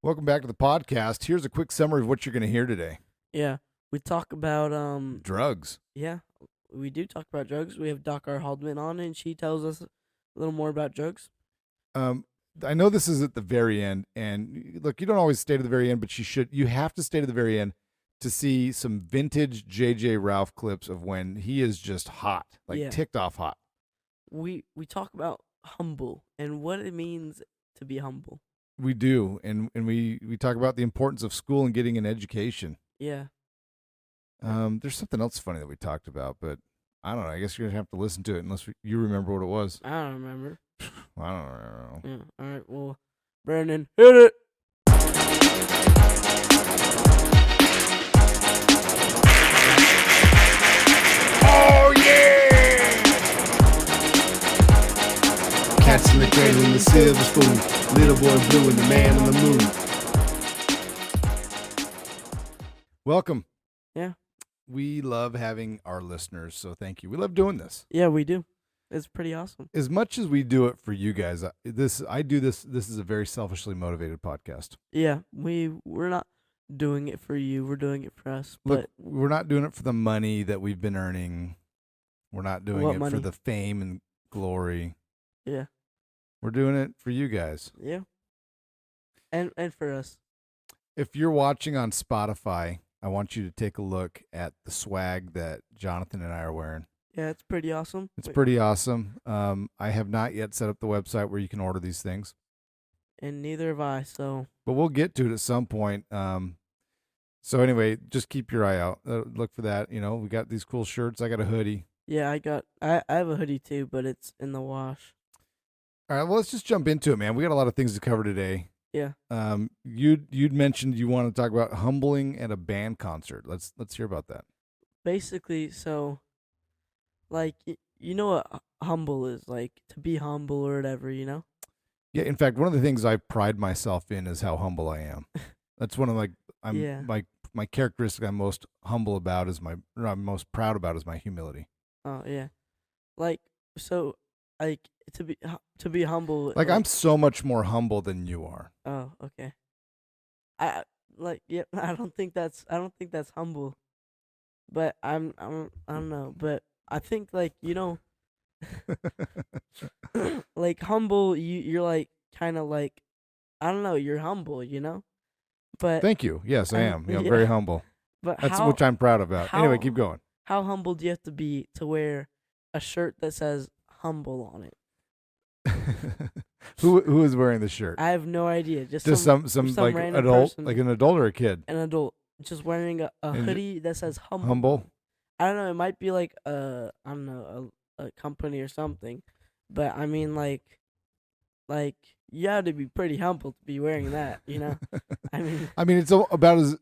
Welcome back to the podcast. Here's a quick summary of what you're going to hear today. Yeah, we talk about Drugs. yeah, we do talk about drugs. We have Dr. Haldeman on, and she tells us a little more about drugs. Um, I know this is at the very end, and look, you don't always stay to the very end, but you should. You have to stay to the very end to see some vintage JJ Ralph clips of when he is just hot, like Yeah, ticked off hot. we talk about humble and what it means to be humble. We do, and we talk about the importance of school and getting an education. Yeah, There's something else funny that we talked about, but I don't know. I guess you're gonna have to listen to it unless you remember what it was. I don't remember. I don't know. Yeah, all right. Well, Brandon, hit it. Oh yeah! Cats in the cradle and the silver spoon. Little boy blue and the man on the moon. Welcome. Yeah. We love having our listeners, so thank you. We love doing this. Yeah, we do. It's pretty awesome. As much as we do it for you guys, I do this. This is a very selfishly motivated podcast. Yeah, we're not doing it for you. We're doing it for us. Look, But we're not doing it for the money that we've been earning. We're not doing What it money? for the fame and glory. yeah, We're doing it for you guys. yeah, and for us. If you're watching on Spotify, I want you to take a look at the swag that Jonathan and I are wearing. Yeah, it's pretty awesome. It's pretty awesome. I have not yet set up the website where you can order these things, And neither have I. So but we'll get to it at some point. So anyway, just keep your eye out. Look for that. You know, we got these cool shirts. I got a hoodie. yeah, I have a hoodie too, but it's in the wash. All right, well, let's just jump into it, man. We got a lot of things to cover today. Yeah. You'd mentioned you want to talk about humbling at a band concert. Let's hear about that. Basically, so like you know what humble is, like to be humble or whatever, you know? Yeah, in fact, one of the things I pride myself in is how humble I am. That's one of Yeah. my characteristic I'm most humble about is I'm most proud about is my humility. Oh, yeah. Like so like to be humble Like I'm so much more humble than you are. oh, okay. I like yeah, I don't think that's humble. But I don't know, but I think like, like humble you're like kind of like I don't know, you're humble, you know? But Thank you. Yes, I am. Yeah, I'm yeah, very humble. but That's what I'm proud about. Anyway, keep going. how humble do you have to be to wear a shirt that says humble on it? Who is wearing the shirt? I have no idea. Just Some some like random adult, person, like an adult or a kid. an adult just wearing a And hoodie that says humble. Humble. I don't know. It might be like I don't know, a company or something. But I mean, like you have to be pretty humble to be wearing that. You know. I mean, it's about as.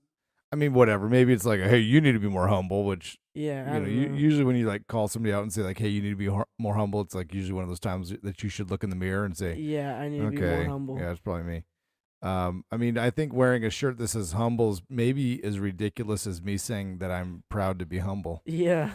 I mean, whatever. Maybe it's like, hey, you need to be more humble. Which Yeah. I you know, don't know. usually when you like call somebody out and say like, hey, you need to be more humble. It's like usually one of those times that you should look in the mirror and say, Yeah, I need to be more okay, humble. yeah, it's probably me. I mean, I think wearing a shirt that says humble is maybe as ridiculous as me saying that I'm proud to be humble. Yeah.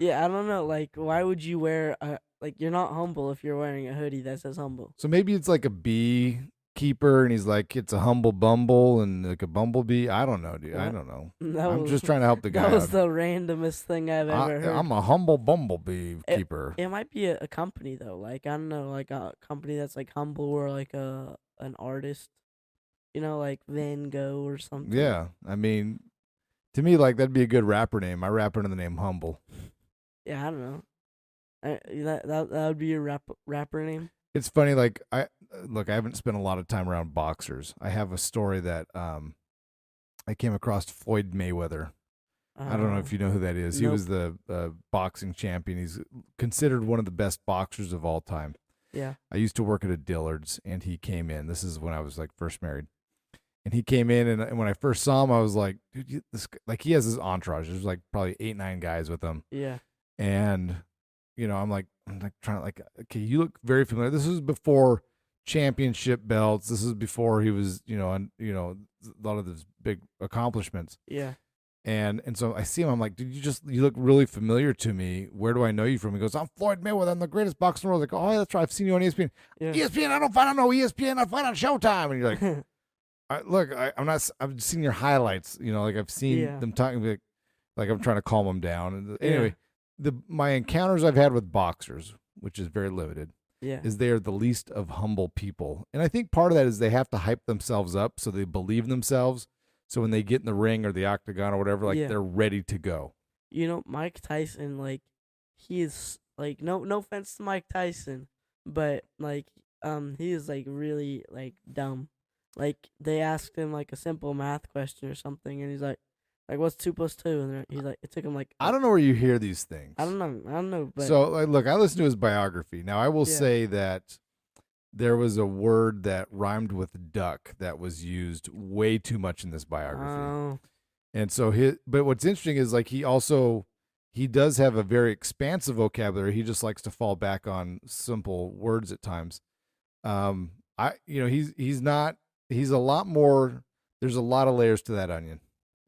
Yeah, I don't know. Like, why would you wear a like? You're not humble if you're wearing a hoodie that says humble. So maybe it's like a bee keeper, and he's like, it's a humble bumble and like a bumblebee. I don't know, dude. I That- don't know. That I'm was, just trying to help the guy That was out. the randomest thing I've ever heard. I'm a humble bumblebee keeper. It might be a company though. Like I don't know, like a company that's like humble or like an artist. You know, like Van Gogh or something. Yeah, I mean, to me, like that'd be a good rapper name. I rap under the name Humble. Yeah, I don't know. That would be your rapper name. It's funny, like I haven't spent a lot of time around boxers. I have a story that I came across Floyd Mayweather. I don't know if you know who that is. He Nope. was the boxing champion. He's considered one of the best boxers of all time. Yeah. I used to work at a Dillard's, and he came in. This is when I was like first married, and he came in, and when I first saw him, I was like, dude, like he has his entourage. There's like probably 8-9 guys with him, Yeah. and I'm like trying to like, okay, you look very familiar. This was before championship belts. This is before he was, a lot of his big accomplishments. Yeah. And so I see him. I'm like, dude, you look really familiar to me. Where do I know you from? He goes, I'm Floyd Mayweather. I'm the greatest boxer in the world. Like, oh, yeah, that's right. I've seen you on ESPN. Yeah. ESPN. I don't fight on no ESPN. I fight on Showtime. And you're like, I'm not. I've seen your highlights. Like I've seen Yeah. them talking. Like I'm trying to calm them down. And anyway, my encounters I've had with boxers, which is very limited, Yeah. is they are the least of humble people. And I think part of that is they have to hype themselves up so they believe in themselves. So when they get in the ring or the octagon or whatever, like they're ready to go. Mike Tyson, like, he is like, no offense to Mike Tyson, but like, he is like really like dumb. Like they asked him like a simple math question or something, and he's like what's 2 + 2? And he's like, it took him like I don't know where you hear these things. I don't know. But so look, I listened to his biography. Now I will say that there was a word that rhymed with duck that was used way too much in this biography. Oh. And so but what's interesting is like he does have a very expansive vocabulary. He just likes to fall back on simple words at times. He's a lot more, there's a lot of layers to that onion.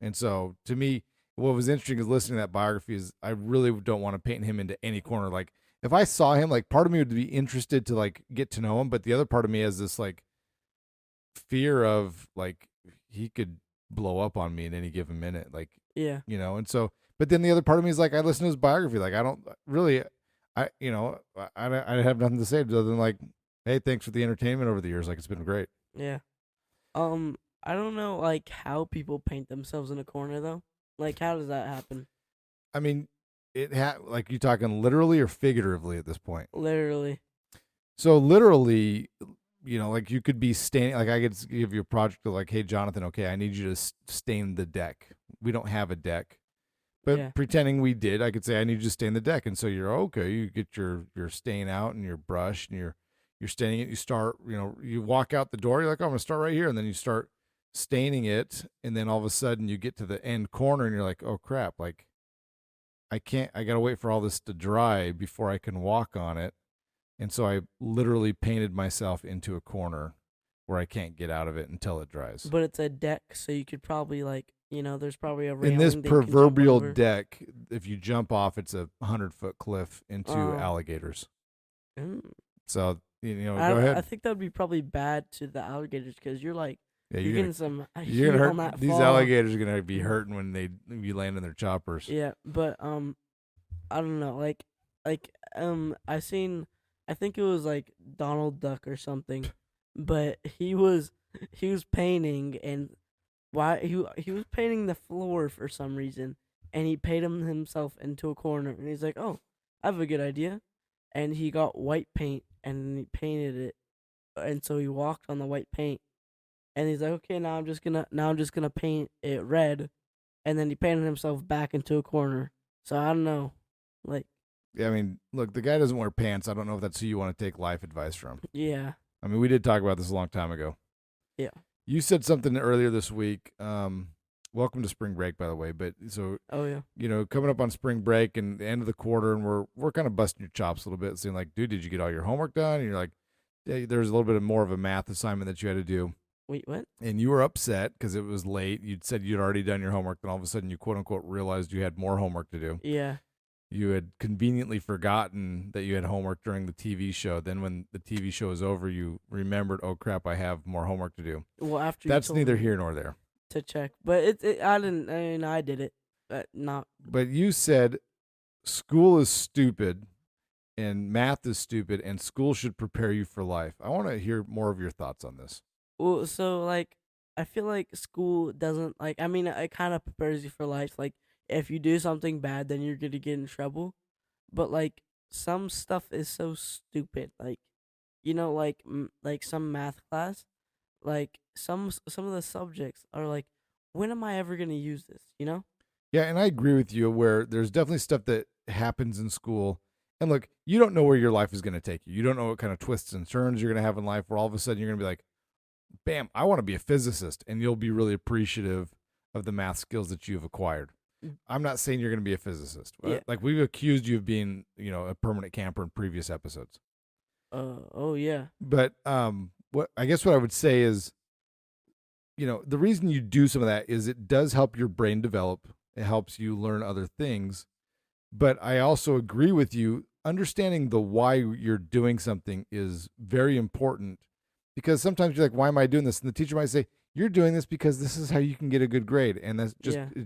And so to me, what was interesting is listening to that biography is I really don't want to paint him into any corner. Like if I saw him, like part of me would be interested to like get to know him, but the other part of me has this like fear of like he could blow up on me in any given minute. Like, and so, but then the other part of me is like, I listen to his biography. Like I don't really, I have nothing to say other than like, hey, thanks for the entertainment over the years. Like it's been great. Yeah. I don't know like how people paint themselves in a corner though. Like how does that happen? I mean, like you talking literally or figuratively at this point? Literally. So literally, like you could be standing, like I could give you a project of like, hey, Jonathan, okay, I need you to stain the deck. We don't have a deck, but pretending we did, I could say, I need you to stain the deck. And so you're okay. You get your stain out and your brush and you're staining it. You start, you walk out the door. You're like, oh, I'm going to start right here. And then you start staining it. And then all of a sudden you get to the end corner and you're like, oh crap. Like I got to wait for all this to dry before I can walk on it. And so I literally painted myself into a corner where I can't get out of it until it dries. But it's a deck, so you could probably there's probably a railing in this that you can jump proverbial over. deck, if you jump off, it's a 100-foot cliff into Oh. alligators. Mm. So go I ahead. think that would be probably bad to the alligators because you're like You're getting some heat gonna on hurt. that These fall. alligators are gonna be hurting when you land in their choppers. Yeah, but I don't know. I think it was like Donald Duck or something, but he was painting and he was painting the floor for some reason, and he painted himself into a corner, and he's like, oh, I have a good idea, and he got white paint and he painted it, and so he walked on the white paint, and he's like, okay, now I'm just gonna paint it red, and then he painted himself back into a corner. So I don't know, like. Yeah, I mean, look, the guy doesn't wear pants. I don't know if that's who you want to take life advice from. Yeah. I mean, we did talk about this a long time ago. Yeah. You said something earlier this week. Welcome to spring break, by the way. But so, Oh yeah. Coming up on spring break and the end of the quarter, and we're kind of busting your chops a little bit, saying like, dude, did you get all your homework done? And you're like, yeah, there's a little bit more of a math assignment that you had to do. Wait, what? And you were upset because it was late. You'd said you'd already done your homework, then all of a sudden you quote unquote realized you had more homework to do. Yeah. You had conveniently forgotten that you had homework during the TV show. Then when the TV show was over, you remembered, oh crap, I have more homework to do. Well, after That's you told neither me here nor there. to check, but I didn't. I mean, I did it, but not. But you said school is stupid and math is stupid and school should prepare you for life. I want to hear more of your thoughts on this. Well, so like, I feel like school doesn't like. I mean, it kind of prepares you for life. Like, if you do something bad, then you're gonna get in trouble. But like, some stuff is so stupid. Like, like some math class, like some of the subjects are like, when am I ever gonna use this? Yeah, and I agree with you where there's definitely stuff that happens in school. And look, you don't know where your life is going to take you. You don't know what kind of twists and turns you're going to have in life where all of a sudden you're going to be like, bam, I want to be a physicist. And you'll be really appreciative of the math skills that you've acquired. I'm not saying you're going to be a physicist. Yeah. Like we've accused you of being, a permanent camper in previous episodes. Oh yeah. But what I would say is, the reason you do some of that is it does help your brain develop It helps you learn other things. But I also agree with you. Understanding the why you're doing something is very important, because sometimes you're like, why am I doing this? And the teacher might say, you're doing this because this is how you can get a good grade. And that's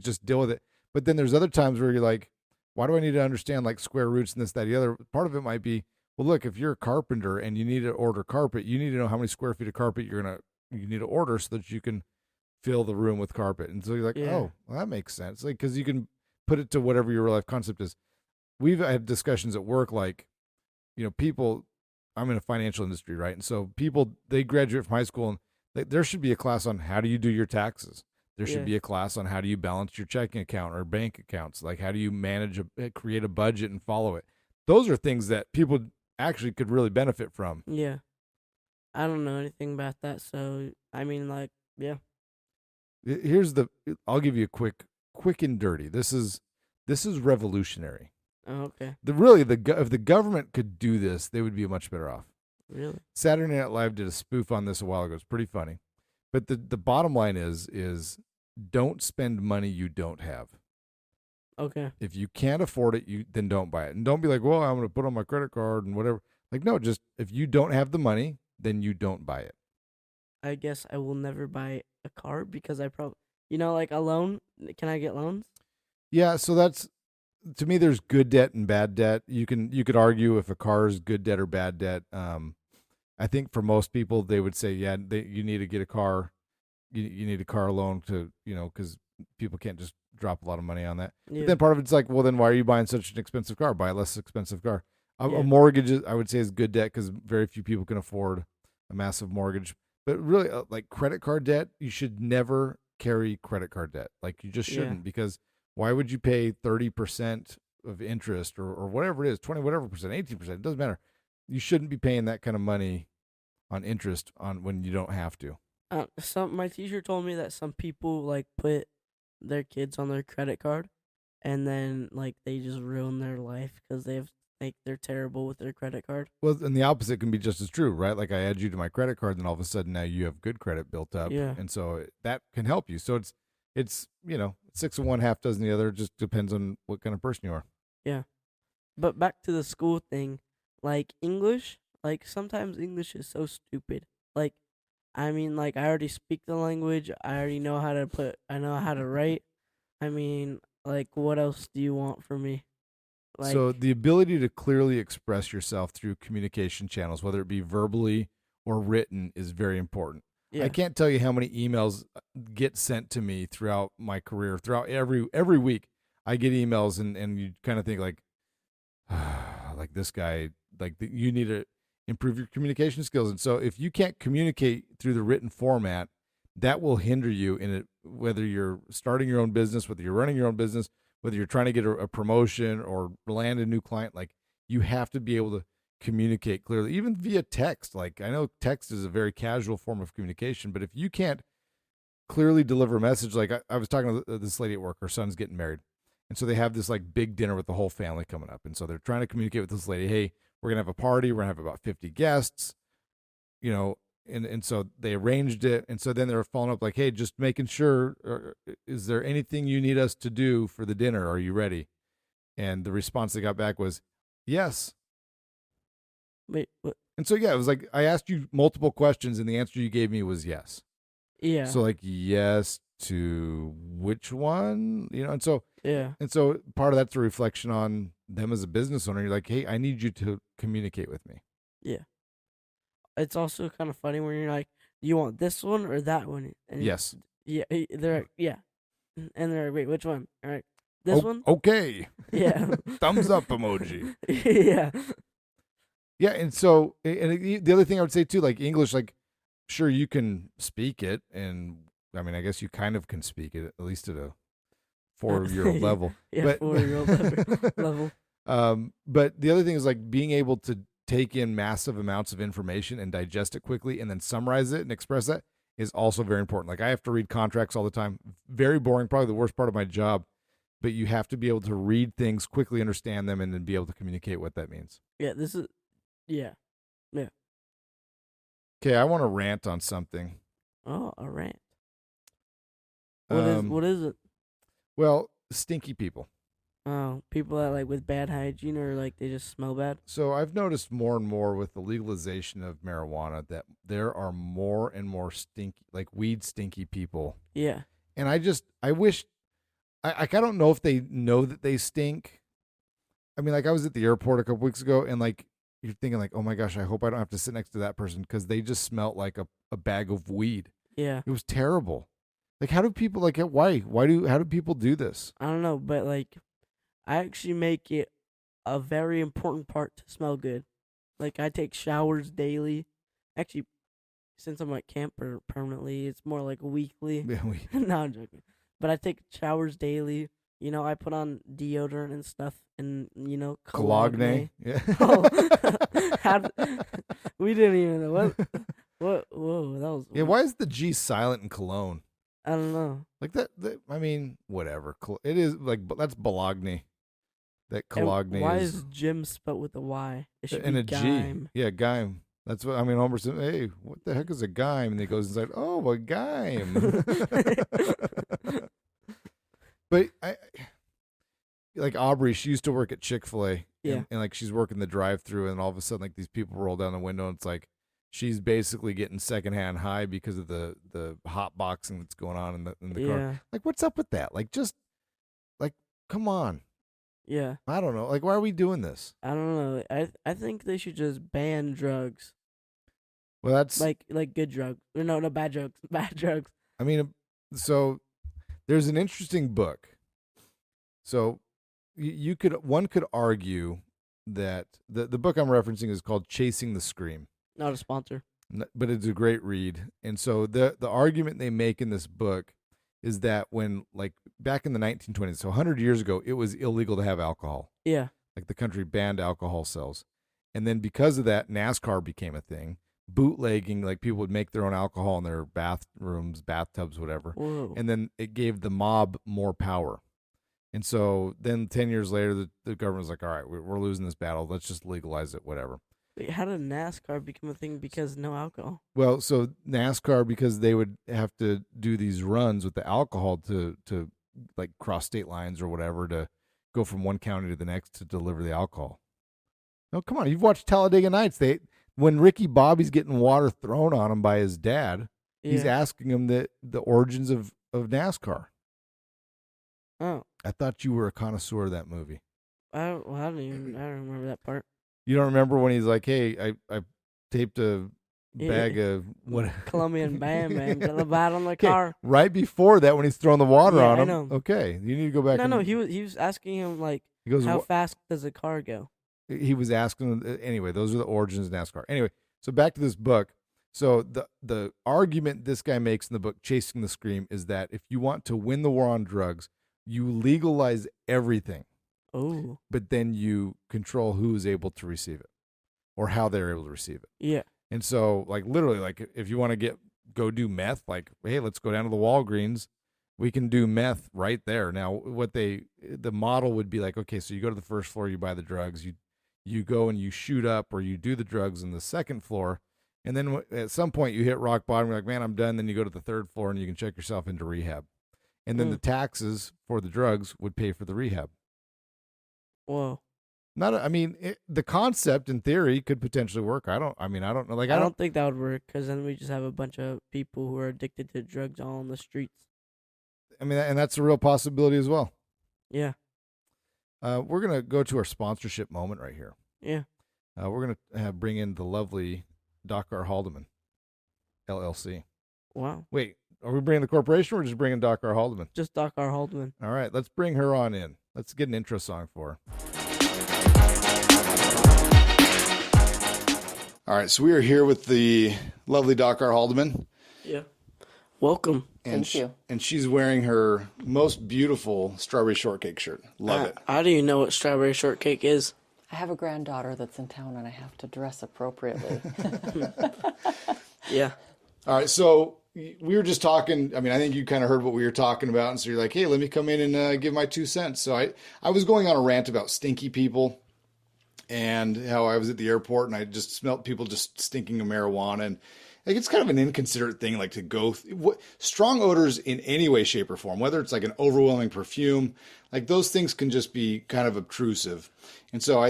just deal with it. But then there's other times where you're like, why do I need to understand like square roots and this, that, the other? Part of it might be, well, look, if you're a carpenter and you need to order carpet, you need to know how many square feet of carpet you need to order so that you can fill the room with carpet. And so you're like, Yeah. oh, well, that makes sense. Like, because you can put it to whatever your real life concept is. We've had discussions at work, like, people, I'm in a financial industry, right? And so people, they graduate from high school and there should be a class on how do you do your taxes. There should Yeah. be a class on how do you balance your checking account or bank accounts. Like, how do you create a budget and follow it? Those are things that people actually could really benefit from. Yeah. I don't know anything about that, so I mean, like, yeah. I'll give you a quick and dirty. This is revolutionary. Oh, okay. If the government could do this, they would be much better off. Really? Saturday Night Live did a spoof on this a while ago. It's pretty funny. But the bottom line is don't spend money you don't have. Okay. If you can't afford it, then don't buy it. And don't be like, well, I'm going to put on my credit card and whatever. Like, no, just if you don't have the money, then you don't buy it. I guess I will never buy a car because I probably, like a loan. Can I get loans? Yeah, so that's, to me, there's good debt and bad debt. You could argue if a car is good debt or bad debt. I think for most people, they would say, yeah, you need to get a car. You need a car loan to, because people can't just drop a lot of money on that. Yeah. But then part of it's like, well, then why are you buying such an expensive car? Buy a less expensive car. Yeah. A mortgage, I would say, is good debt because very few people can afford a massive mortgage. But really, like credit card debt, you should never carry credit card debt. Like, you just shouldn't, because why would you pay 30% of interest or whatever it is, 20, whatever percent, 18%, it doesn't matter. You shouldn't be paying that kind of money on interest on when you don't have to. My teacher told me that some people like put their kids on their credit card, and then like they just ruin their life because they're terrible with their credit card. Well, and the opposite can be just as true, right? Like, I add you to my credit card, and all of a sudden now you have good credit built up, Yeah. and so that can help you. So it's 6 of one, half dozen the other. It just depends on what kind of person you are. Yeah. But back to the school thing, like English, like sometimes English is so stupid. Like, I mean, like I already speak the language. I already know I know how to write. I mean, like, what else do you want from me? Like, So the ability to clearly express yourself through communication channels, whether it be verbally or written, is very important. yeah. I can't tell you how many emails get sent to me throughout my career. Throughout every week, I get emails, and you kind of think like, like this guy, like you need to improve your communication skills. And so if you can't communicate through the written format, that will hinder you in it, whether you're starting your own business, whether you're running your own business, whether you're trying to get a promotion or land a new client. Like, you have to be able to communicate clearly, even via text. Like, I know text is a very casual form of communication, but if you can't clearly deliver a message, like I was talking to this lady at work, her son's getting married. And so they have this like big dinner with the whole family coming up. And so they're trying to communicate with this lady, hey, we're going to have a party. We're going to have about 50 guests, and so they arranged it. And so then they were following up like, hey, just making sure, is there anything you need us to do for the dinner? Are you ready? And the response they got back was, yes. Wait, what? And so, yeah, it was like, I asked you multiple questions and the answer you gave me was yes. Yeah. So like, yes to which one? And so yeah. part of that's a reflection on them as a business owner. You're like, hey, I need you to communicate with me. Yeah. It's also kind of funny when you're like, do you want this one or that one? And Yes. Yeah. They're like, yeah. And they're like, wait, which one? All right. This one? Okay. Yeah. Thumbs up emoji. Yeah. Yeah. And so, the other thing I would say too, like English, like, sure, you can speak it. And I mean, I guess you kind of can speak it, at least at a 4-year-old level. Yeah, but 4-year-old level. But the other thing is like being able to take in massive amounts of information and digest it quickly and then summarize it and express that is also very important. Like, I have to read contracts all the time. Very boring, probably the worst part of my job. But you have to be able to read things quickly, understand them, and then be able to communicate what that means. Yeah, yeah. Okay, I want to rant on something. Oh, a rant. What is it? Well, stinky people. Oh, people that like with bad hygiene or like they just smell bad. So I've noticed more and more with the legalization of marijuana that there are more and more stinky, like weed stinky people. Yeah. And I wish, I don't know if they know that they stink. I mean, like I was at the airport a couple weeks ago, and like you're thinking, like, oh my gosh, I hope I don't have to sit next to that person because they just smelt like a bag of weed. Yeah. It was terrible. Like, how do people how do people do this? I don't know, but like I actually make it a very important part to smell good. Like I take showers daily. Actually, since I'm at camper permanently, it's more like weekly. Yeah, No, I'm joking. But I take showers daily. You know, I put on deodorant and stuff, and Cologne. Yeah. Oh, we didn't even know what. Whoa, that was. Yeah. Why is the G silent in cologne? I don't know. Like that I mean, whatever. It is like that's Bologna. That Cologne Why is. is Jim spelled with a Y? It should And be a G. Gime. Yeah, Gime. That's what I mean. Homer said, "Hey, what the heck is a Gime?" And he goes inside. Oh, a Gime. But like Aubrey, she used to work at Chick-fil-A. Yeah. And like she's working the drive-through, and all of a sudden, like these people roll down the window, and it's like she's basically getting secondhand high because of the hot boxing that's going on in the car. Yeah. Like, what's up with that? Like, just like, come on. Yeah. I don't know. Like, why are we doing this? I don't know. I think they should just ban drugs. Well, that's like good drugs. Or no, bad drugs. Bad drugs. I mean, so there's an interesting book. So one could argue that the book I'm referencing is called Chasing the Scream. Not a sponsor. But it's a great read. And so the argument they make in this book is that when, like, back in the 1920s, so 100 years ago, it was illegal to have alcohol. Yeah. Like, the country banned alcohol sales. And then because of that, NASCAR became a thing. Bootlegging, like, people would make their own alcohol in their bathrooms, bathtubs, whatever. Whoa. And then it gave the mob more power. And so then 10 years later, the government was like, all right, we're losing this battle. Let's just legalize it, whatever. Wait, how did NASCAR become a thing because no alcohol? Well, so NASCAR, because they would have to do these runs with the alcohol to like cross state lines or whatever to go from one county to the next to deliver the alcohol. No, come on. You've watched Talladega Nights. When Ricky Bobby's getting water thrown on him by his dad, he's asking him the origins of NASCAR. Oh. I thought you were a connoisseur of that movie. I don't remember that part. You don't remember when he's like, hey, I taped a bag of what? Colombian bam, got the bite on the car. Right before that, when he's throwing the water on him. I know. Okay, you need to go back. No, he was asking him like, he goes, how fast does a car go? He was asking. Anyway, those are the origins of NASCAR. Anyway, so back to this book. So the argument this guy makes in the book, Chasing the Scream, is that if you want to win the war on drugs, you legalize everything. Oh. But then you control who is able to receive it or how they're able to receive it. Yeah. And so, like, literally, like, if you want to go do meth, like, hey, let's go down to the Walgreens. We can do meth right there. Now, the model would be like, okay, so you go to the first floor, you buy the drugs, you go and you shoot up or you do the drugs on the second floor. And then at some point you hit rock bottom. You're like, man, I'm done. Then you go to the third floor and you can check yourself into rehab. And then the taxes for the drugs would pay for the rehab. Whoa. The concept in theory could potentially work. I don't know. Like, I don't think that would work because then we just have a bunch of people who are addicted to drugs all on the streets. I mean, and that's a real possibility as well. Yeah. We're going to go to our sponsorship moment right here. Yeah. We're going to bring in the lovely Dr. Haldeman, LLC. Wow. Wait, are we bringing the corporation or just bringing Dr. Haldeman? Just Dr. Haldeman. All right, let's bring her on in. Let's get an intro song for her. All right, so we are here with the lovely Dr. Haldeman. Yeah. Welcome. Thank you. And she's wearing her most beautiful strawberry shortcake shirt. Love it. How do you know what strawberry shortcake is? I have a granddaughter that's in town and I have to dress appropriately. Yeah. All right, so we were just talking. I mean, I think you kind of heard what we were talking about, and so you're like, hey, let me come in and give my 2 cents. So I was going on a rant about stinky people and how I was at the airport and I just smelled people just stinking of marijuana. like it's kind of an inconsiderate thing, like to go strong odors in any way, shape, or form, whether it's like an overwhelming perfume, like those things can just be kind of obtrusive. And so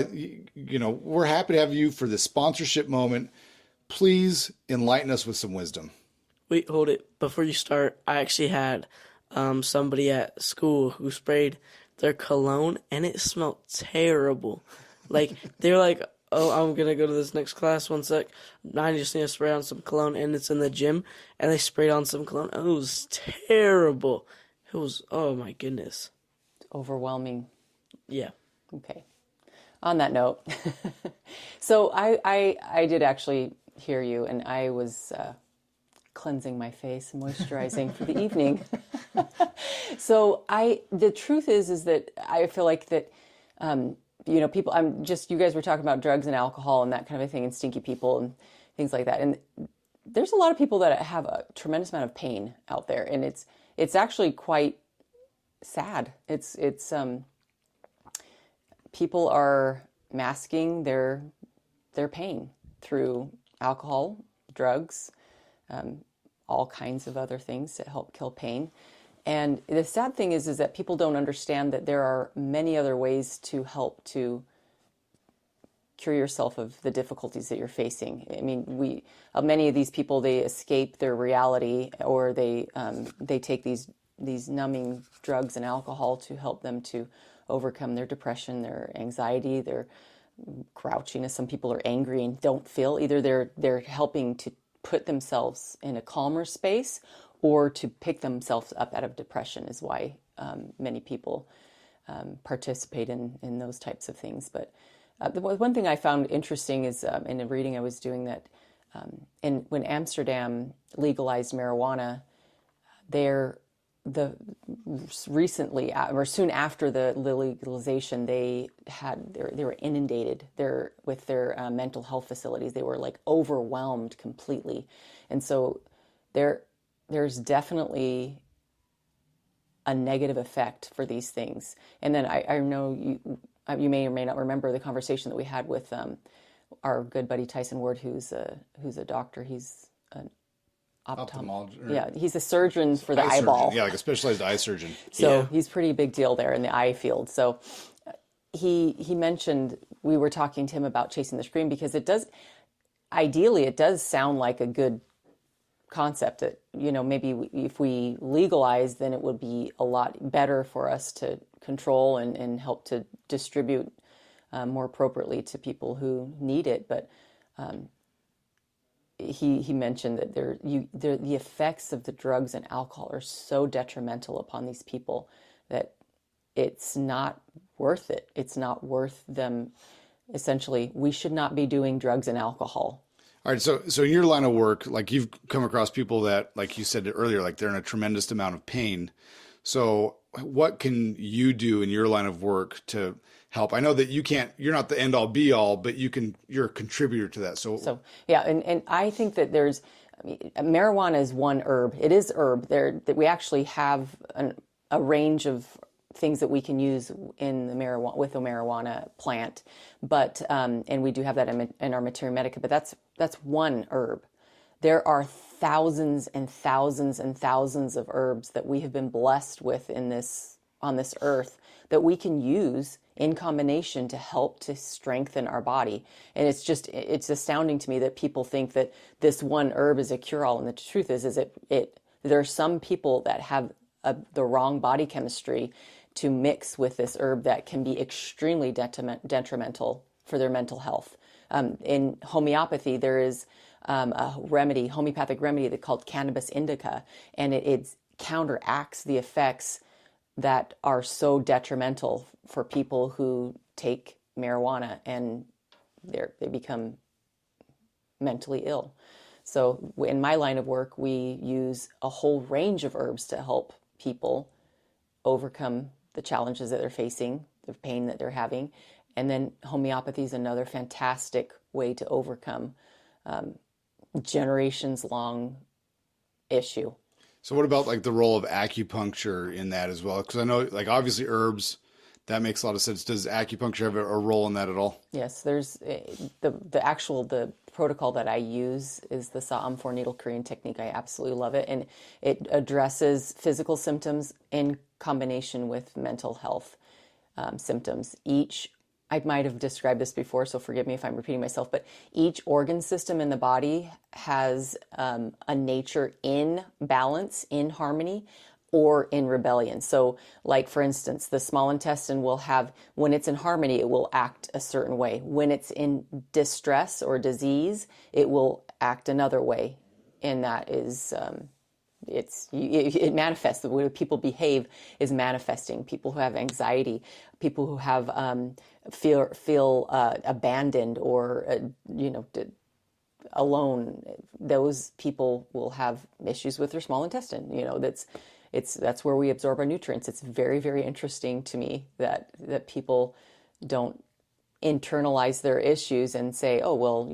we're happy to have you for this sponsorship moment. Please enlighten us with some wisdom. Wait, hold it. Before you start, I actually had somebody at school who sprayed their cologne and it smelled terrible. Like, they're like, oh, I'm going to go to this next class, 1 sec. I just need to spray on some cologne, and it's in the gym, and they sprayed on some cologne. It was terrible. It was, oh my goodness. Overwhelming. Yeah. Okay. On that note, so I did actually hear you, and I was cleansing my face, moisturizing for the evening. So the truth is that I feel like that, people, you guys were talking about drugs and alcohol and that kind of a thing, and stinky people and things like that. And there's a lot of people that have a tremendous amount of pain out there, and it's actually quite sad. It's people are masking their pain through alcohol, drugs, all kinds of other things that help kill pain. And the sad thing is that people don't understand that there are many other ways to help to cure yourself of the difficulties that you're facing. I mean, many of these people, they escape their reality, or they take these numbing drugs and alcohol to help them to overcome their depression, their anxiety, their grouchiness. Some people are angry and don't feel. Either they're helping to put themselves in a calmer space, or to pick themselves up out of depression is why many people participate in those types of things. But the one thing I found interesting is in a reading I was doing that when Amsterdam legalized marijuana, recently or soon after the legalization, they were inundated with their mental health facilities. They were like overwhelmed completely, and so there's definitely a negative effect for these things. And then I know you may or may not remember the conversation that we had with our good buddy Tyson Ward, who's a doctor. He's an ophthalmologist. Yeah, he's a surgeon for the eyeball. Yeah, like a specialized eye surgeon. So he's pretty big deal there in the eye field. So he mentioned, we were talking to him about chasing the scream, because it does sound like a good concept that, maybe if we legalize, then it would be a lot better for us to control and help to distribute more appropriately to people who need it. But he mentioned that the effects of the drugs and alcohol are so detrimental upon these people that it's not worth it. It's not worth them. Essentially, we should not be doing drugs and alcohol. All right. So in your line of work, like you've come across people that, like you said earlier, like they're in a tremendous amount of pain. So what can you do in your line of work to help? I know that you're not the end all be all, but you're a contributor to that. So yeah. And I think that marijuana is one herb. It is herb there, that we actually have a range of things that we can use in the marijuana plant, but and we do have that in our materia medica. But that's one herb. There are thousands and thousands and thousands of herbs that we have been blessed with on this earth that we can use in combination to help to strengthen our body. And it's astounding to me that people think that this one herb is a cure-all, and the truth is there are some people that have the wrong body chemistry to mix with this herb that can be extremely detrimental for their mental health. In homeopathy, there is a homeopathic remedy called cannabis indica, and it counteracts the effects that are so detrimental for people who take marijuana, and they become mentally ill. So in my line of work, we use a whole range of herbs to help people overcome the challenges that they're facing, the pain that they're having. And then homeopathy is another fantastic way to overcome generations-long issue. So what about like the role of acupuncture in that as well? Because I know, like, obviously herbs, That makes a lot of sense. Does acupuncture have a role in that at all? Yes, there's the protocol that I use is the Sa'am 4-needle Korean technique. I absolutely love it, and it addresses physical symptoms in combination with mental health symptoms. I might have described this before, so forgive me if I'm repeating myself, but each organ system in the body has a nature in balance, in harmony, or in rebellion. So like, for instance, the small intestine will have, when it's in harmony, it will act a certain way. When it's in distress or disease, it will act another way. And that is, it manifests. The way people behave is manifesting. People who have anxiety, people who have feel abandoned or alone, those people will have issues with their small intestine. That's where we absorb our nutrients. It's very, very interesting to me that people don't internalize their issues and say, oh, well,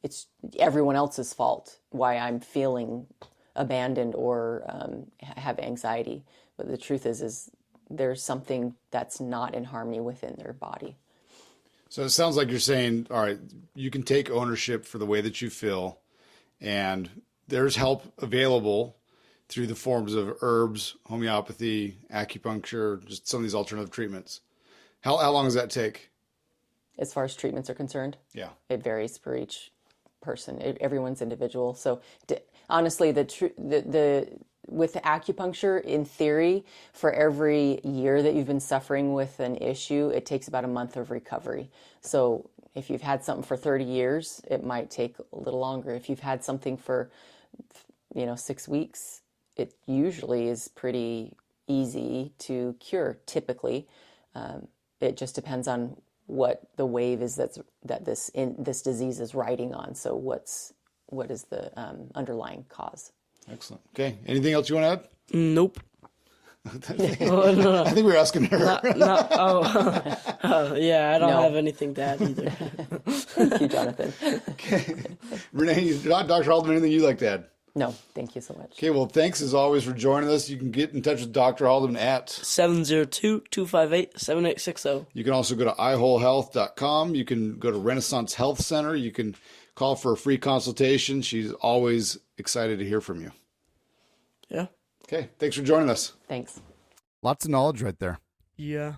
it's everyone else's fault why I'm feeling abandoned or have anxiety. But the truth is there's something that's not in harmony within their body. So it sounds like you're saying, all right, you can take ownership for the way that you feel, and there's help available through the forms of herbs, homeopathy, acupuncture, just some of these alternative treatments. How long does that take? As far as treatments are concerned? Yeah. It varies for each person. Everyone's individual. So honestly, with the acupuncture, in theory, for every year that you've been suffering with an issue, it takes about a month of recovery. So if you've had something for 30 years, it might take a little longer. If you've had something for 6 weeks, it usually is pretty easy to cure, typically. It just depends on what the wave is that this disease is riding on. So what is the underlying cause? Excellent. Okay. Anything else you want to add? Nope. I think we were asking her. Yeah, I don't No. have anything to add either. Thank you, Jonathan. Okay. Renee, Dr. Haldeman, anything you'd like to add? No, thank you so much. Okay, well, thanks as always for joining us. You can get in touch with Dr. Haldeman at 702-258-7860. You can also go to iwholehealth.com. You can go to Renaissance Health Center. You can call for a free consultation. She's always excited to hear from you. Yeah. Okay, thanks for joining us. Thanks. Lots of knowledge right there. Yeah.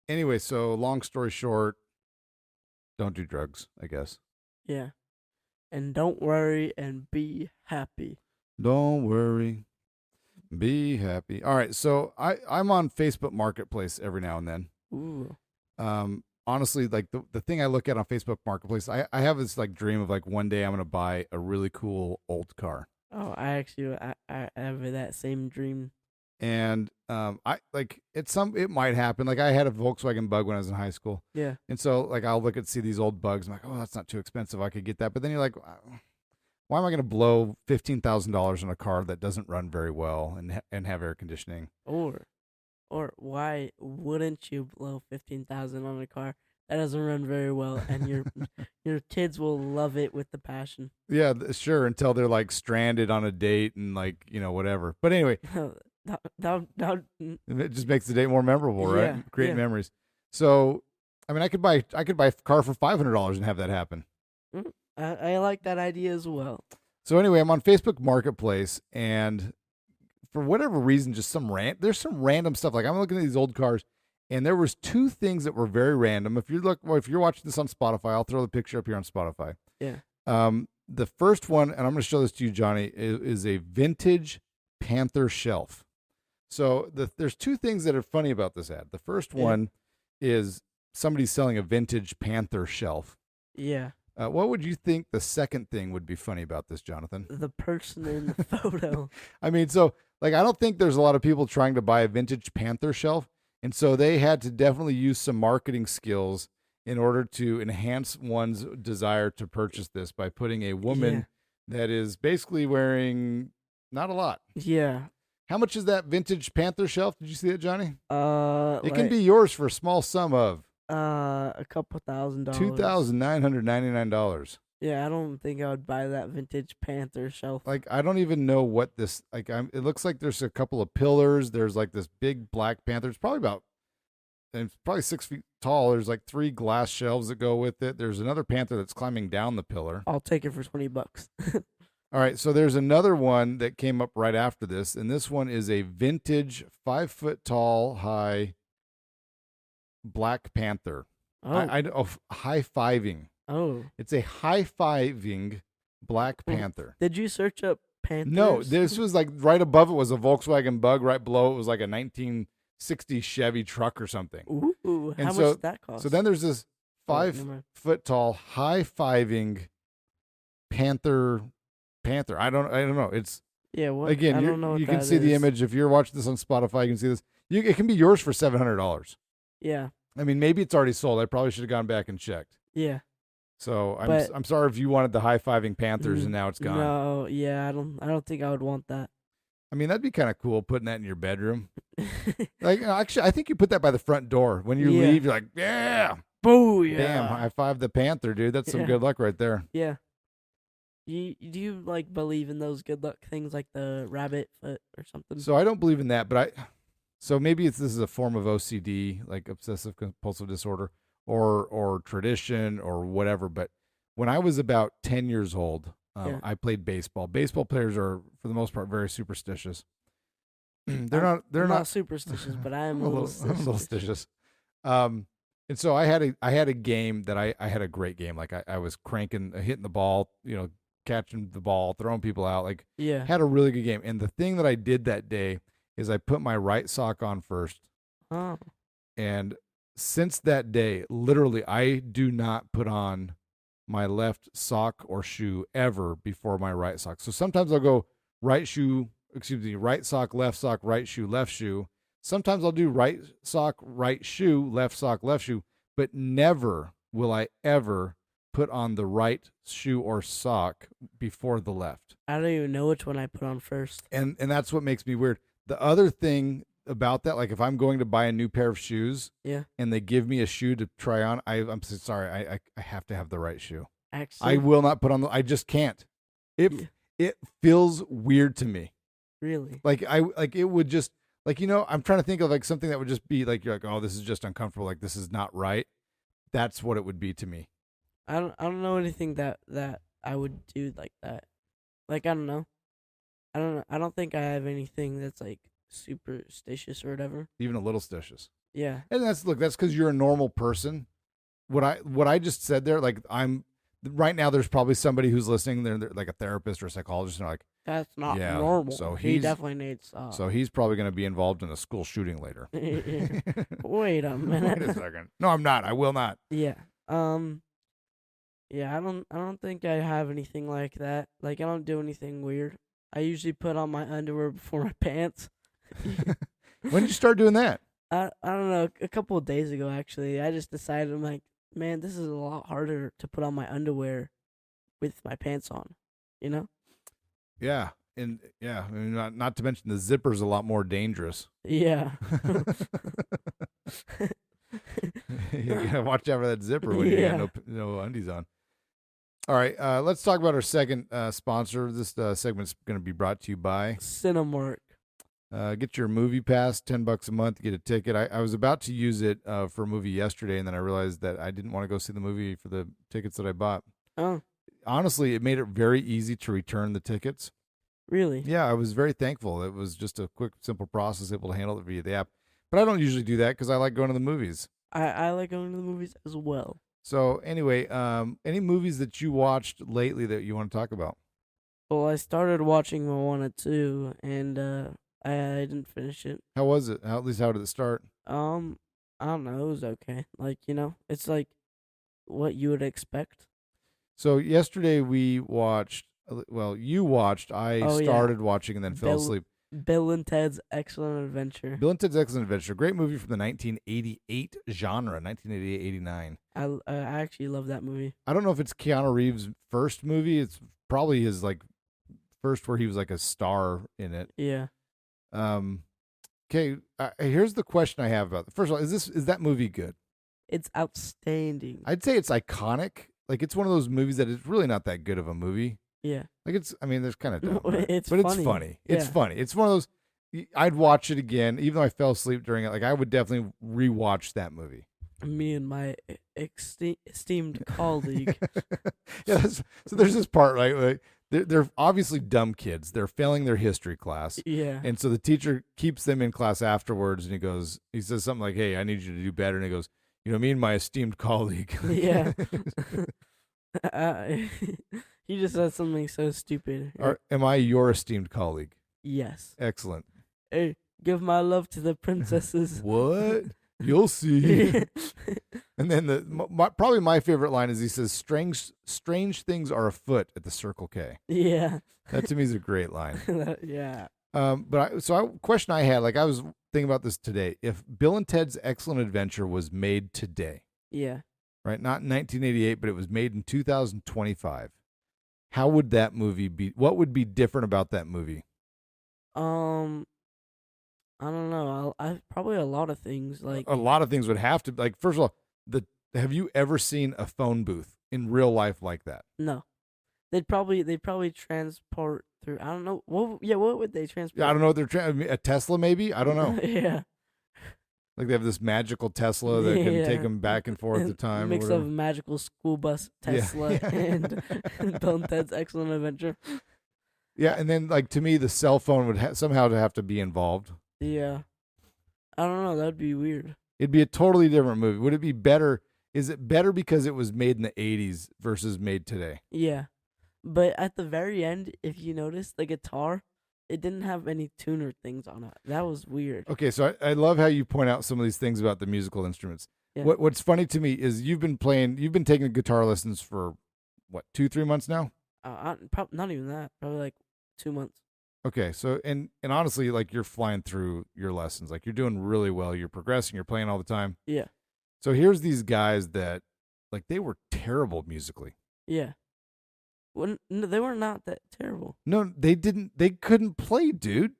Anyway, so long story short, don't do drugs, I guess. Yeah. And don't worry and be happy. Don't worry. Be happy. All right, so I'm on Facebook Marketplace every now and then. Ooh. Honestly, like the thing I look at on Facebook Marketplace, I have this like dream of like one day I'm gonna buy a really cool old car. Oh, I have that same dream. And it might happen. Like I had a Volkswagen Bug when I was in high school. Yeah. And so like I'll see these old Bugs. I'm like, oh, that's not too expensive. I could get that. But then you're like, why am I going to blow $15,000 on a car that doesn't run very well and have air conditioning? Or why wouldn't you blow $15,000 on a car that doesn't run very well, and your kids will love it with the passion? Yeah, sure. Until they're like stranded on a date and like whatever. But anyway, it just makes the date more memorable, right? Yeah, Create yeah. memories. So, I mean, I could buy a car for $500 and have that happen. I like that idea as well. So anyway, I'm on Facebook Marketplace, and for whatever reason, just there's some random stuff. Like I'm looking at these old cars, and there was two things that were very random. If you're watching this on Spotify, I'll throw the picture up here on Spotify. Yeah. The first one, and I'm going to show this to you, Johnny, is a vintage Panther shelf. So there's two things that are funny about this ad. The first one is somebody selling a vintage Panther shelf. Yeah. What would you think the second thing would be funny about this, Jonathan? The person in the photo. I mean, so like I don't think there's a lot of people trying to buy a vintage Panther shelf, and so they had to definitely use some marketing skills in order to enhance one's desire to purchase this by putting a woman that is basically wearing not a lot. Yeah. How much is that vintage Panther shelf? Did you see it, Johnny? It can like, be yours for a small sum of a couple $1,000. $2,999. Yeah, I don't think I would buy that vintage Panther shelf. Like I don't even know what this like. It looks like there's a couple of pillars. There's like this big Black Panther. It's probably about and it's probably 6 feet tall. There's like 3 glass shelves that go with it. There's another panther that's climbing down the pillar. I'll take it for $20. All right, so there's another one that came up right after this, and this one is a vintage 5 foot tall high Black Panther. Oh, High fiving. oh. It's a high fiving Black Panther. Did you search up Panthers? No, this was like right above it was a Volkswagen Bug. Right below it was like a 1960 Chevy truck or something. Ooh, And how so- much did that cost? So then there's this Oh, 5 never mind. foot tall high fiving Panther. I don't know. It's Yeah, what? again. I don't know what You can that see the is. image if you're watching this on Spotify. You can see this. It can be yours for $700. Yeah, I mean, maybe it's already sold. I probably should have gone back and checked. yeah. So But- I'm sorry if you wanted the high fiving Panthers and now it's gone. No, yeah, I don't think I would want that. I mean, that'd be kind of cool putting that in your bedroom. Like, actually, I think you put that by the front door. When you Yeah. leave, you're like, yeah, Boo! Yeah. damn, high five the Panther, dude. That's some Yeah. good luck right there. Yeah. Do you like believe in those good luck things like the rabbit foot or something? So I don't believe in that, but so maybe this is a form of OCD, like obsessive compulsive disorder, or tradition or whatever. But when I was about 10 years old, Yeah. I played baseball. Baseball players are, for the most part, very superstitious. They're I'm not superstitious, but I am a I'm little a little superstitious. stitious. And so I had a game that I had a great game. Like I was cranking, hitting the ball, catching the ball, throwing people out. Like Yeah. had a really good game. And the thing that I did that day is I put my right sock on first. Oh. And since that day, literally, I do not put on my left sock or shoe ever before my right sock. So sometimes I'll go right sock, right shoe, left shoe. Sometimes I'll do right sock, right shoe, left sock, left shoe, but never will I ever put on the right shoe or sock before the left. I don't even know which one I put on first. And that's what makes me weird. The other thing about that, like if I'm going to buy a new pair of shoes Yeah. and they give me a shoe to try on, I'm so sorry, I have to have the right shoe. Actually, I will not put on I just can't. It feels weird to me. really. Like it would just like I'm trying to think of like something that would just be like you're like, oh, this is just uncomfortable, like this is not right. That's what it would be to me. I don't know anything that I would do like that. Like I don't know. I don't think I have anything that's like superstitious or whatever. Even a little stitious. Yeah. And that's because you're a normal person. What I just said there, like I'm right now, there's probably somebody who's listening. They're like a therapist or a psychologist, and they're like, That's not Yeah, normal. so he he's- definally needs so he's probably going to be involved in a school shooting later. Wait a minute. Wait a second. No, I'm not. I will not. Yeah. Yeah, I don't think I have anything like that. Like I don't do anything weird. I usually put on my underwear before my pants. When did you start doing that? I don't know, a couple of days ago actually. I just decided I'm like, man, this is a lot harder to put on my underwear with my pants on, you know? Yeah. And yeah, I mean, not to mention the zipper's a lot more dangerous. Yeah. You gotta watch out for that zipper when you Yeah. got no undies on. All right, let's talk about our second sponsor. This segment's going to be brought to you by Cinemark. get your movie pass, $10 a month, get a ticket. I was about to use it for a movie yesterday, and then I realized that I didn't want to go see the movie for the tickets that I bought. Oh, Honestly, it made it very easy to return the tickets. really? Yeah, I was very thankful. It was just a quick, simple process, able to handle it via the app. But I don't usually do that because I like going to the movies. I like going to the movies as well. So anyway, any movies that you watched lately that you want to talk about? Well, I started watching Moana 2, and I didn't finish it. How was it? At least how did it start? I don't know. It was okay. Like, it's like what you would expect. So yesterday we watched. Well, you watched. I Oh, yeah. started watching and then fell Bill- asleep. Bill and Ted's Excellent Adventure. Bill and Ted's Excellent Adventure, great movie from the 1988 genre, 1988-89. I actually love that movie. I don't know if it's Keanu Reeves' first movie. It's probably his like first where he was like a star in it. Yeah. Okay, here's the question I have about it. First of all, is that movie good? It's outstanding. I'd say it's iconic. like it's one of those movies that is really not that good of a movie. Yeah. Like I mean, there's kind of dumb, No, right? it's but funny. it's funny. It's Yeah. funny. It's one of those. I'd watch it again, even though I fell asleep during it. Like I would definitely rewatch that movie. Me and my esteemed colleague. Yeah. So there's this part, right? Like they're obviously dumb kids. They're failing their history class. Yeah. And so the teacher keeps them in class afterwards, and he says something like, "Hey, I need you to do better." And he goes, me and my esteemed colleague. Yeah. He just said something so stupid. Am I your esteemed colleague? Yes. Excellent. Hey, give my love to the princesses. What? You'll see. And then probably my favorite line is he says, "Strange things are afoot at the Circle K." Yeah. That to me is a great line. Yeah. Question I had, like I was thinking about this today. If Bill and Ted's Excellent Adventure was made today, Yeah. right? Not in 1988, but it was made in 2025. How would that movie be? What would be different about that movie? I don't know. I probably a lot of things like A lot of things would have to, like, first of all, have you ever seen a phone booth in real life like that? no. They'd probably transport through. I don't know. What would they transport? Yeah, I don't know what a Tesla maybe? I don't know. Yeah. Like they have this magical Tesla that can Yeah. take them back and forth the time. Mix or of whatever. magical school bus Yeah. Tesla and Bill and Ted's Excellent Adventure. Yeah, and then like to me, the cell phone would somehow have to be involved. Yeah. I don't know. That'd be weird. It'd be a totally different movie. Would it be better? Is it better because it was made in the 80s versus made today? Yeah. But at the very end, if you notice, the guitar, it didn't have any tuner things on it. That was weird. Okay, so I love how you point out some of these things about the musical instruments. Yeah. What's funny to me is you've been taking guitar lessons for what, 2-3 months now? Not even that. Probably like 2 months. Okay, so and honestly, like you're flying through your lessons, like you're doing really well. You're progressing. You're playing all the time. Yeah. So here's these guys that, like, they were terrible musically. Yeah. No, they were not that terrible. No, they didn't. They couldn't play, dude.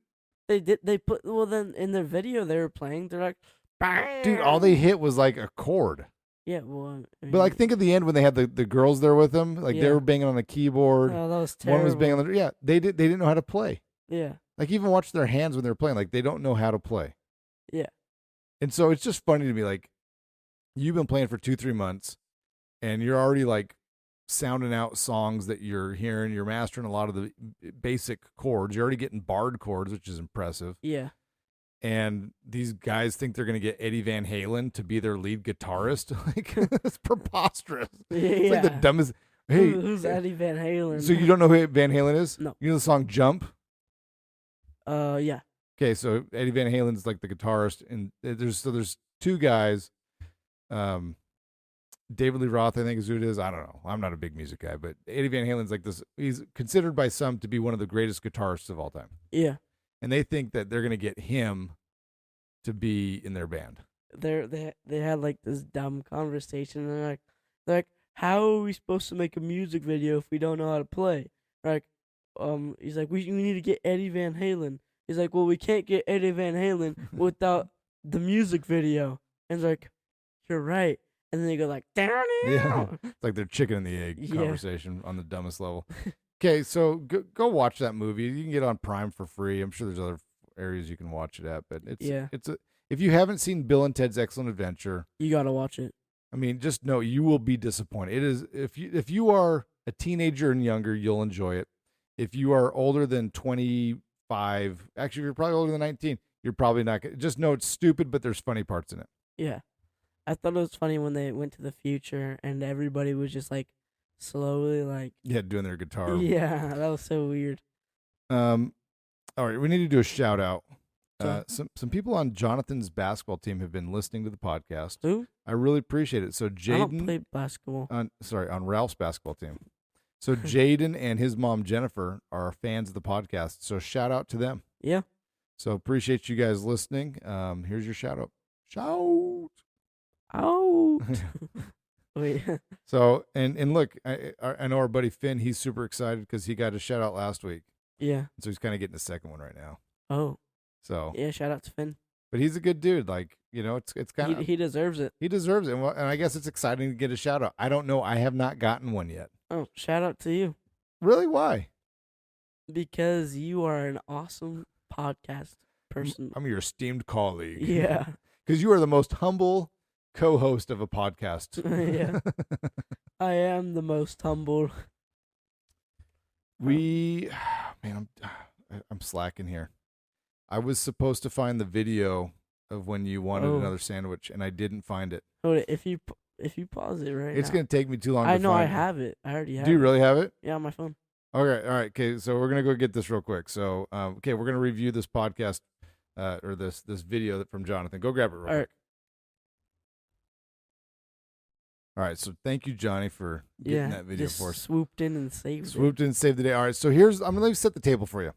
They did. They put then in their video they were playing. They're like, Dude, all they hit was like a chord. yeah. Well, I mean, But like, think of the end when they had the girls there with them. Like they Yeah. were banging on the keyboard. oh, that was terrible. One was banging on the. Yeah, they didn't know how to play. Yeah. Like even watch their hands when they're playing. Like they don't know how to play. Yeah. And so it's just funny to me. Like you've been playing for 2-3 months, and you're already like sounding out songs that you're hearing. You're mastering a lot of the basic chords. You're already getting barred chords, which is impressive. Yeah. And these guys think they're going to get Eddie Van Halen to be their lead guitarist. Like it's preposterous. It's like the dumbest. Hey, who's Eddie Van Halen? so you don't know who Van Halen is? No. You know the song "Jump"? Yeah. Okay, so Eddie Van Halen's like the guitarist, and there's two guys. David Lee Roth, I think, is who it is. I don't know. I'm not a big music guy, but Eddie Van Halen's like this. He's considered by some to be one of the greatest guitarists of all time, Yeah. and they think that they're going to get him to be in their band. They had like this dumb conversation. And they're like, how are we supposed to make a music video if we don't know how to play? Like, he's like, we need to get Eddie Van Halen. He's like, well, we can't get Eddie Van Halen without the music video. And it's like, you're right. And then they go like, down. Yeah, it's like their chicken and the egg Yeah. conversation on the dumbest level. Okay, so go watch that movie. You can get it on Prime for free. I'm sure there's other areas you can watch it at, but if you haven't seen Bill and Ted's Excellent Adventure, You gotta watch it. I mean, just know you will be disappointed. It is if you are a teenager and younger, you'll enjoy it. If you are older than 25, actually, if you're probably older than 19, you're probably not gonna. Just know it's stupid, but there's funny parts in it. Yeah. I thought it was funny when they went to the future and everybody was just like slowly like, Yeah, doing their guitar. yeah, that was so weird. All right, we need to do a shout out. Sure. Some people on Jonathan's basketball team have been listening to the podcast. Who? I really appreciate it. So I don't Jaden play basketball. on Ralph's basketball team. So Jaden and his mom Jennifer are fans of the podcast. So shout out to them. Yeah. So appreciate you guys listening. Here's your shout out. Shout. Oh. Wait. So and look, I know our buddy Finn. He's super excited because he got a shout out last week. Yeah. So he's kind of getting a second one right now. Oh. So Yeah. Shout out to Finn. But he's a good dude. Like, it's kind of He deserves it. he deserves it. And I guess it's exciting to get a shout out. I don't know. I have not gotten one yet. Oh, shout out to you Really? Why? because you are an awesome podcast person. I'm your esteemed colleague. Yeah. Because you are the most humble co-host of a podcast. Yeah. I am the most humble. Man, I'm slacking here. I was supposed to find the video of when you wanted Oh. another sandwich, and I didn't find it. Hold it. If you pause it right It's now. going to take me too long I to know find I it. have it. I already have Do you it. really have it? Yeah, on my phone. Okay, all right. Okay, so we're going to go get this real quick. So, okay, we're going to review this podcast or this video from Jonathan. Go grab it real All right. quick. All right, so thank you, Johnny, for getting that video just for us. swooped in and saved Swooped in and saved the day. All right, so I'm going to set the table for you.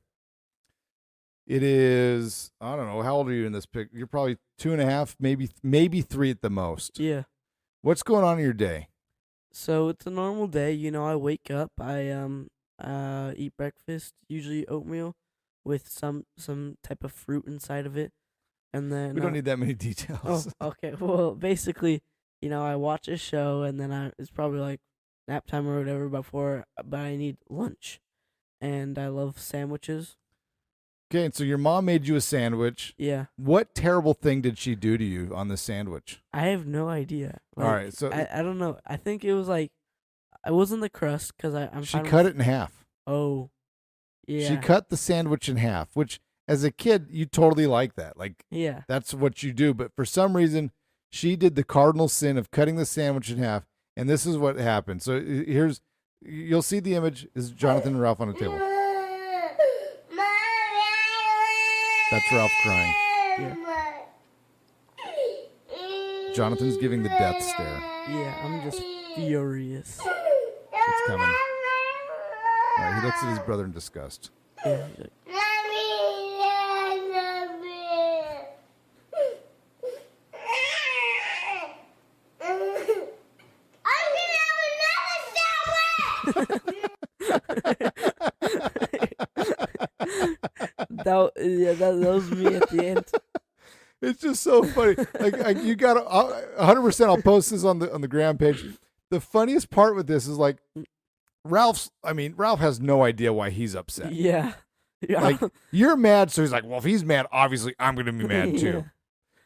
It is, I don't know, how old are you in this pic? You're probably 2.5, maybe 3 at the most. it. Yeah. What's going on in your day? So it's a normal day. I wake up. I eat breakfast, usually oatmeal, with some type of fruit inside of it, and then We don't need that many details. Oh, okay. Well, basically, I watch a show, and then it's probably like nap time or whatever but I need lunch, and I love sandwiches. Okay, and so your mom made you a sandwich. Yeah, What terrible thing did she do to you on the sandwich? I have no idea. All right, so I don't know. I think it was like it wasn't the crust because I'm. she fine cut with- it in half. Oh, yeah. She cut the sandwich in half, which as a kid you totally like that. Like Yeah. that's what you do. But for some reason, she did the cardinal sin of cutting the sandwich in half, and this is what happened. So you'll see the image is Jonathan and Ralph on the table. That's Ralph crying. Jonathan's giving the death stare. Yeah. I'm just furious. It's coming. All right, he looks at his brother in disgust. Yeah. he's like, that was me at the end. It's just so funny. Like you got 100%. I'll post this on the gram page. The funniest part with this is like Ralph has no idea why he's upset. Yeah. Yeah. Like you're mad, so he's like, well, if he's mad, obviously I'm gonna be mad too, Yeah.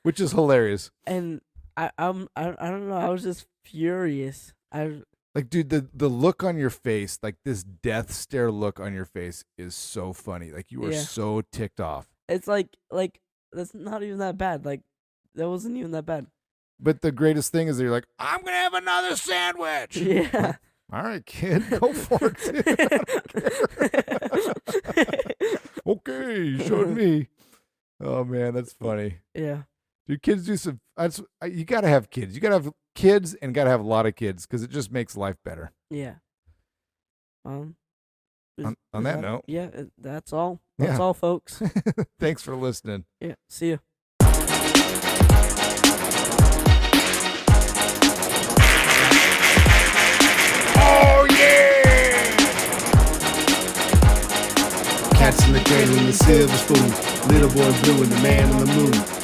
which is hilarious. And I don't know. I was just furious. Like, dude, the look on your face, like this death stare look on your face, is so funny. Like you are Yeah. so ticked off. It's like that's not even that bad. Like that wasn't even that bad. But the greatest thing is that you're like, I'm gonna have another sandwich. Yeah. All right, kid, go for it. Okay, you showed me. Oh man, that's funny. Yeah. Do kids do some? You gotta have kids. You gotta have kids and gotta have a lot of kids because it just makes life better. Yeah. On is that note, yeah, that's all. That's Yeah. all, folks. Thanks for listening. Yeah. See you. Oh yeah! Cats in the cradle and the silver spoon. Little boy blue and the man on the moon.